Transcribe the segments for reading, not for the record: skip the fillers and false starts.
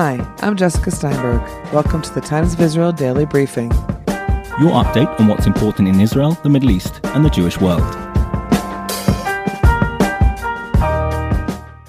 Hi, I'm Jessica Steinberg. Welcome to the Times of Israel Daily Briefing. Your update on what's important in Israel, the Middle East, and the Jewish world.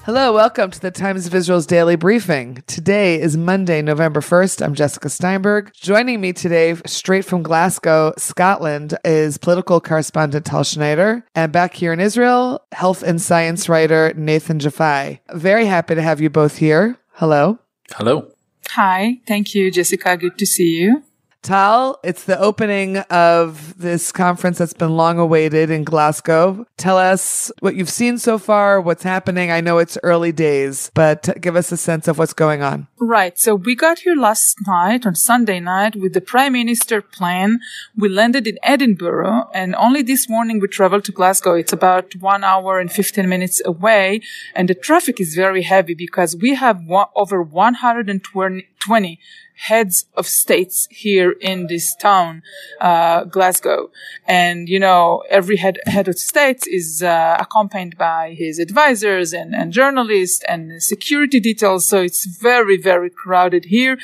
Hello, welcome to the Times of Israel's Daily Briefing. Today is Monday, November 1st. I'm Jessica Steinberg. Joining me today, straight from Glasgow, Scotland, is political correspondent Tal Schneider. And back here in Israel, health and science writer Nathan Jeffay. Very happy to have you both here. Hello. Hello. Hi. Thank you, Jessica. Good to see you. Tal, it's the opening of this conference that's been long awaited in Glasgow. Tell us what you've seen so far, what's happening. I know it's early days, but give us a sense of what's going on. Right. So we got here last night, on Sunday night, with the Prime Minister plane. We landed in Edinburgh, and only this morning we traveled to Glasgow. It's about 1 hour and 15 minutes away, and the traffic is very heavy because we have over 120 heads of states here in this town, Glasgow. And, you know, every head of states is accompanied by his advisors and journalists and security details. So it's very, very crowded here.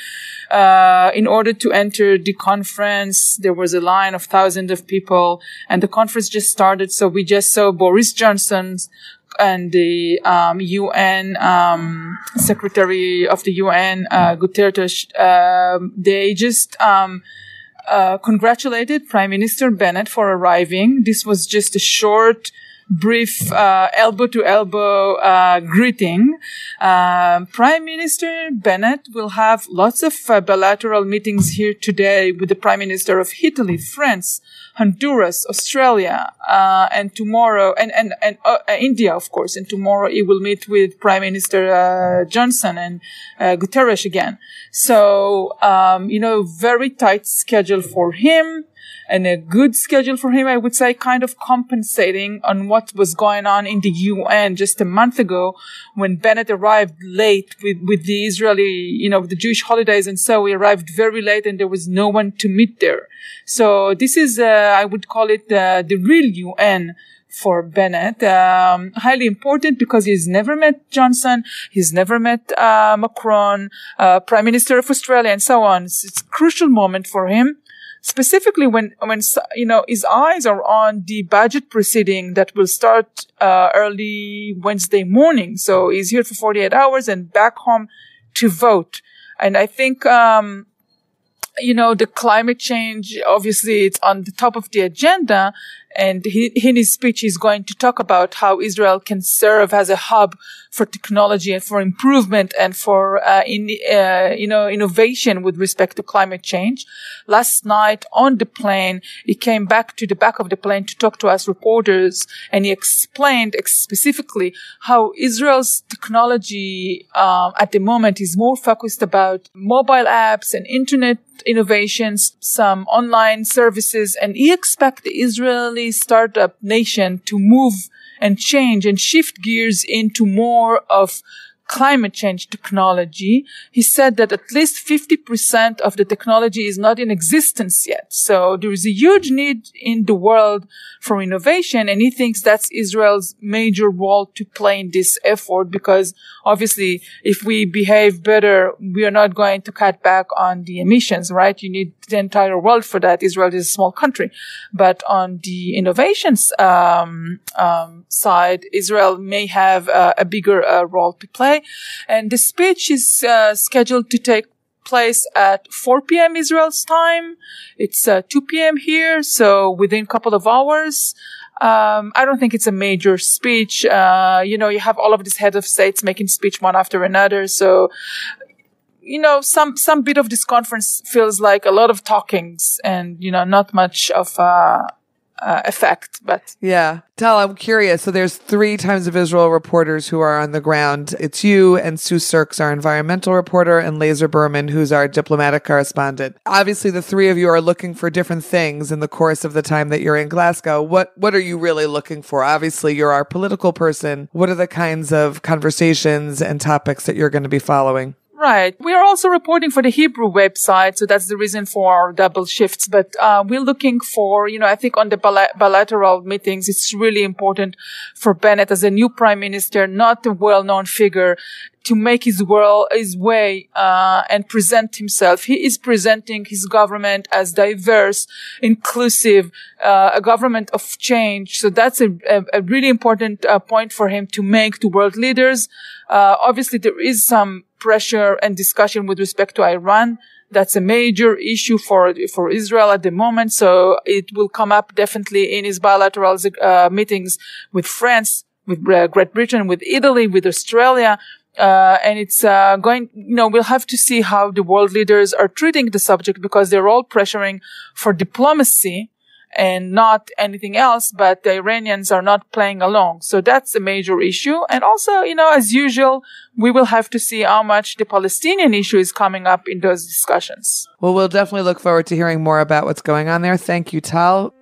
In order to enter the conference, there was a line of thousands of people, and the conference just started. So we just saw Boris Johnson's and the UN Secretary of the UN, Guterres. They just congratulated Prime Minister Bennett for arriving. This was just a short, brief, elbow-to-elbow greeting. Prime Minister Bennett will have lots of bilateral meetings here today with the Prime Minister of Italy, France, Honduras, Australia, and tomorrow, and India, of course. And tomorrow he will meet with Prime Minister Johnson and Guterres again. So, very tight schedule for him. And a good schedule for him, I would say, kind of compensating on what was going on in the UN just a month ago when Bennett arrived late with the Israeli, the Jewish holidays. And so he arrived very late and there was no one to meet there. So this is, I would call it the real UN for Bennett. Highly important because he's never met Johnson. He's never met Macron, Prime Minister of Australia, and so on. It's a crucial moment for him. Specifically when his eyes are on the budget proceeding that will start early Wednesday morning. So he's here for 48 hours and back home to vote. And I think, the climate change, obviously it's on the top of the agenda. And in his speech, he's going to talk about how Israel can serve as a hub for technology and for improvement and for, innovation with respect to climate change. Last night on the plane, he came back to the back of the plane to talk to us reporters, and he explained specifically how Israel's technology, at the moment is more focused about mobile apps and internet innovations, some online services, and he expects the Israeli startup nation to move and change and shift gears into more of climate change technology. He said that at least 50% of the technology is not in existence yet. So there is a huge need in the world for innovation, and he thinks that's Israel's major role to play in this effort, because obviously if we behave better, we are not going to cut back on the emissions, right? You need the entire world for that. Israel is a small country. But on the innovations side, Israel may have a bigger role to play. And the speech is scheduled to take place at 4 p.m. Israel's time. It's 2 p.m. here, so within a couple of hours. I don't think it's a major speech. You have all of these heads of states making speech one after another. So, some bit of this conference feels like a lot of talkings and, not much of effect. But yeah. Tal, I'm curious. So there's 3 Times of Israel reporters who are on the ground. It's you and Sue Sirks, our environmental reporter, and Laser Berman, who's our diplomatic correspondent. Obviously, the 3 of you are looking for different things in the course of the time that you're in Glasgow. What are you really looking for? Obviously, you're our political person. What are the kinds of conversations and topics that you're going to be following? Right. We are also reporting for the Hebrew website, so that's the reason for our double shifts. But we're looking for, I think on the bilateral meetings, it's really important for Bennett as a new prime minister, not a well-known figure, to make his way and present himself. He is presenting his government as diverse, inclusive, a government of change. So that's a really important point for him to make to world leaders. Obviously, there is some pressure and discussion with respect to Iran. That's a major issue for Israel at the moment. So it will come up definitely in his bilateral meetings with France, with Great Britain, with Italy, with Australia. And it's we'll have to see how the world leaders are treating the subject, because they're all pressuring for diplomacy and not anything else, but the Iranians are not playing along. So that's a major issue. And also, as usual, we will have to see how much the Palestinian issue is coming up in those discussions. Well, we'll definitely look forward to hearing more about what's going on there. Thank you, Tal.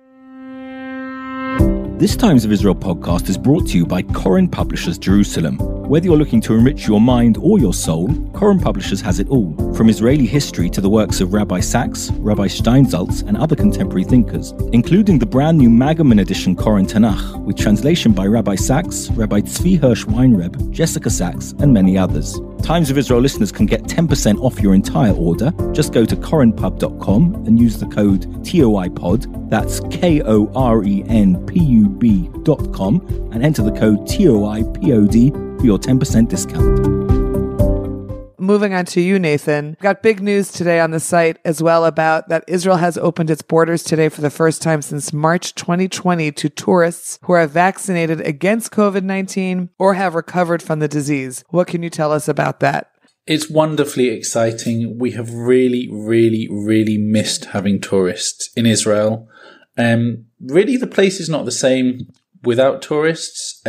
This Times of Israel podcast is brought to you by Koren Publishers Jerusalem. Whether you're looking to enrich your mind or your soul, Koren Publishers has it all. From Israeli history to the works of Rabbi Sachs, Rabbi Steinsaltz, and other contemporary thinkers, including the brand new Magaman edition Koren Tanakh, with translation by Rabbi Sachs, Rabbi Tzvi Hirsch Weinreb, Jessica Sachs, and many others. Times of Israel listeners can get 10% off your entire order. Just go to korenpub.com and use the code TOIPOD, that's KORENPUB.com, and enter the code TOIPOD for your 10% discount. Moving on to you, Nathan. Got big news today on the site as well about that Israel has opened its borders today for the first time since March 2020 to tourists who are vaccinated against COVID-19 or have recovered from the disease. What can you tell us about that? It's wonderfully exciting. We have really, really, really missed having tourists in Israel. Really, the place is not the same without tourists.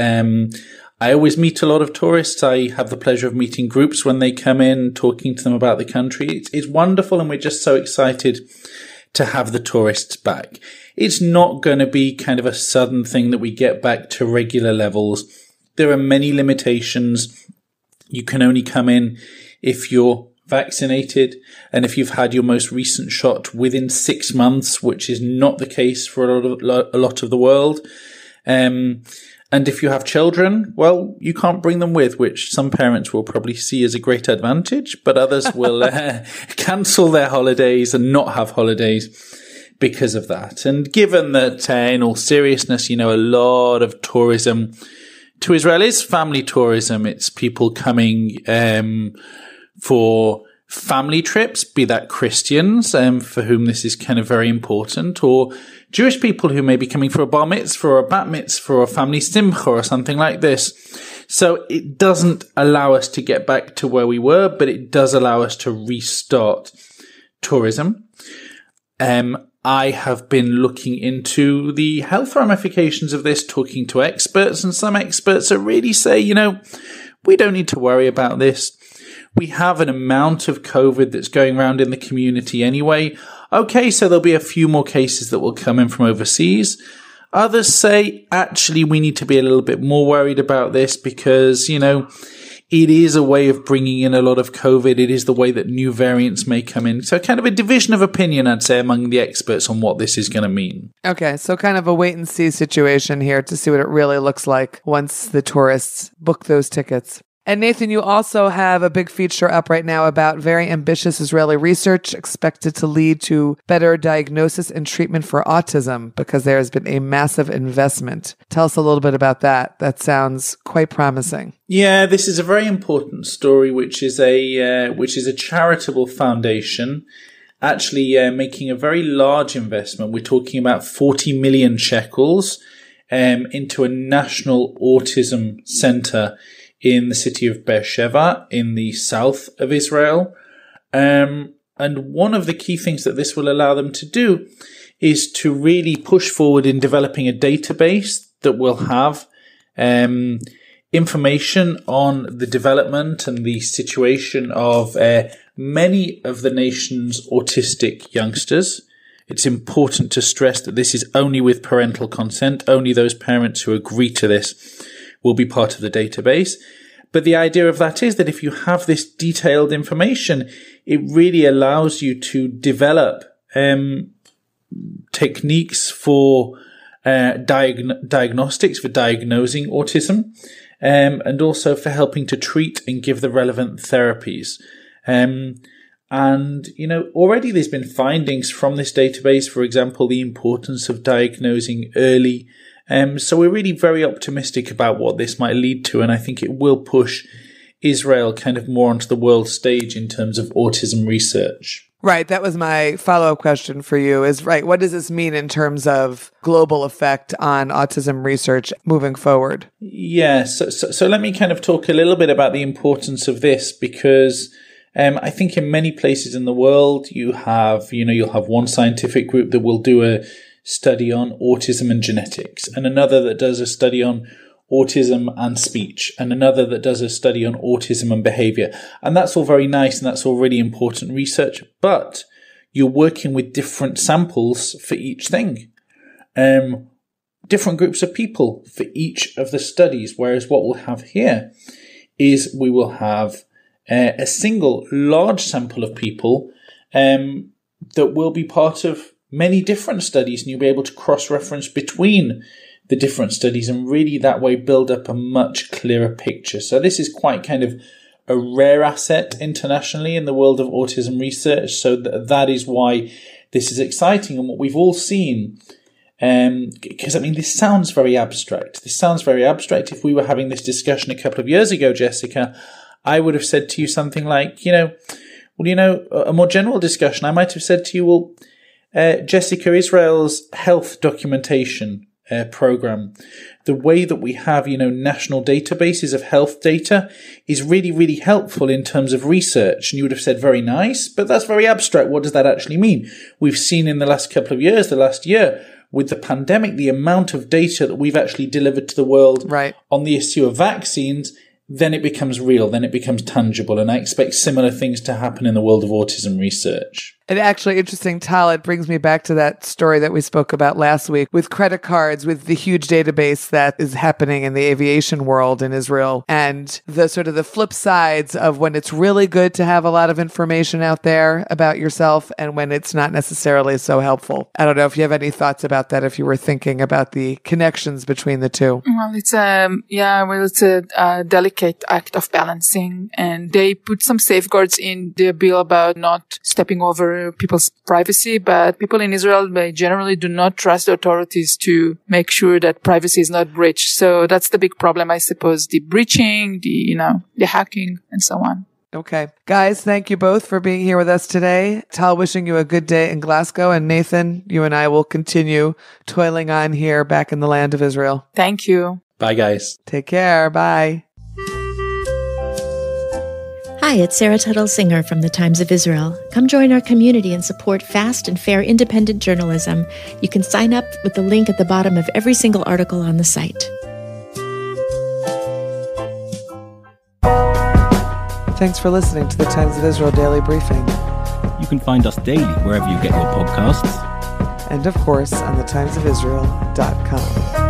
I always meet a lot of tourists. I have the pleasure of meeting groups when they come in, talking to them about the country. It's wonderful, and we're just so excited to have the tourists back. It's not going to be kind of a sudden thing that we get back to regular levels. There are many limitations. You can only come in if you're vaccinated and if you've had your most recent shot within 6 months, which is not the case for a lot of the world. And if you have children, well, you can't bring them with, which some parents will probably see as a great advantage, but others will cancel their holidays and not have holidays because of that. And given that, in all seriousness, a lot of tourism to Israel is family tourism. It's people coming for family trips, be that Christians, for whom this is kind of very important, or Jewish people who may be coming for a bar mitzvah or a bat mitzvah or a family simcha or something like this. So it doesn't allow us to get back to where we were, but it does allow us to restart tourism. I have been looking into the health ramifications of this, talking to experts, and some experts are really say, we don't need to worry about this. We have an amount of COVID that's going around in the community anyway. Okay, so there'll be a few more cases that will come in from overseas. Others say, actually, we need to be a little bit more worried about this because, it is a way of bringing in a lot of COVID. It is the way that new variants may come in. So kind of a division of opinion, I'd say, among the experts on what this is going to mean. Okay, so kind of a wait-and-see situation here to see what it really looks like once the tourists book those tickets. And Nathan, you also have a big feature up right now about very ambitious Israeli research expected to lead to better diagnosis and treatment for autism because there has been a massive investment. Tell us a little bit about that. That sounds quite promising. Yeah, this is a very important story, which is a charitable foundation actually making a very large investment. We're talking about 40 million shekels into a national autism center in the city of Beersheba in the south of Israel. And one of the key things that this will allow them to do is to really push forward in developing a database that will have information on the development and the situation of many of the nation's autistic youngsters. It's important to stress that this is only with parental consent. Only those parents who agree to this will be part of the database. But the idea of that is that if you have this detailed information, it really allows you to develop techniques for diagnostics, for diagnosing autism, and also for helping to treat and give the relevant therapies. And, already there's been findings from this database, for example, the importance of diagnosing early. So we're really very optimistic about what this might lead to. And I think it will push Israel kind of more onto the world stage in terms of autism research. Right. That was my follow-up question for you what does this mean in terms of global effect on autism research moving forward? Yeah. So let me kind of talk a little bit about the importance of this, because I think in many places in the world, you'll have one scientific group that will do a study on autism and genetics, and another that does a study on autism and speech, and another that does a study on autism and behavior. And that's all very nice, and that's all really important research, but you're working with different samples for each thing. Different groups of people for each of the studies, whereas what we'll have here is we will have a single large sample of people that will be part of many different studies, and you'll be able to cross-reference between the different studies and really that way build up a much clearer picture. So this is quite kind of a rare asset internationally in the world of autism research. So that is why this is exciting. And what we've all seen, because this sounds very abstract. If we were having this discussion a couple of years ago, Jessica, I would have said to you something like, a more general discussion. I might have said to you, Jessica, Israel's health documentation program, the way that we have, national databases of health data is really, really helpful in terms of research. And you would have said, very nice, but that's very abstract. What does that actually mean? We've seen in the last couple of years, the last year, with the pandemic, the amount of data that we've actually delivered to the world on the issue of vaccines, then it becomes real, then it becomes tangible. And I expect similar things to happen in the world of autism research. And actually, interesting, Tal, it brings me back to that story that we spoke about last week with credit cards, with the huge database that is happening in the aviation world in Israel, and the sort of the flip sides of when it's really good to have a lot of information out there about yourself and when it's not necessarily so helpful. I don't know if you have any thoughts about that, if you were thinking about the connections between the two. Well, it's a delicate act of balancing, and they put some safeguards in the bill about not stepping over people's privacy, but people in Israel, they generally do not trust the authorities to make sure that privacy is not breached. So that's the big problem, I suppose, the breaching, the hacking, and so on. Okay. Guys, thank you both for being here with us today. Tal, wishing you a good day in Glasgow, and Nathan, you and I will continue toiling on here back in the land of Israel. Thank you. Bye, guys. Take care. Bye. Hi, it's Sarah Tuttle Singer from the Times of Israel. Come join our community and support fast and fair independent journalism. You can sign up with the link at the bottom of every single article on the site. Thanks for listening to the Times of Israel Daily Briefing. You can find us daily wherever you get your podcasts. And of course, on thetimesofisrael.com.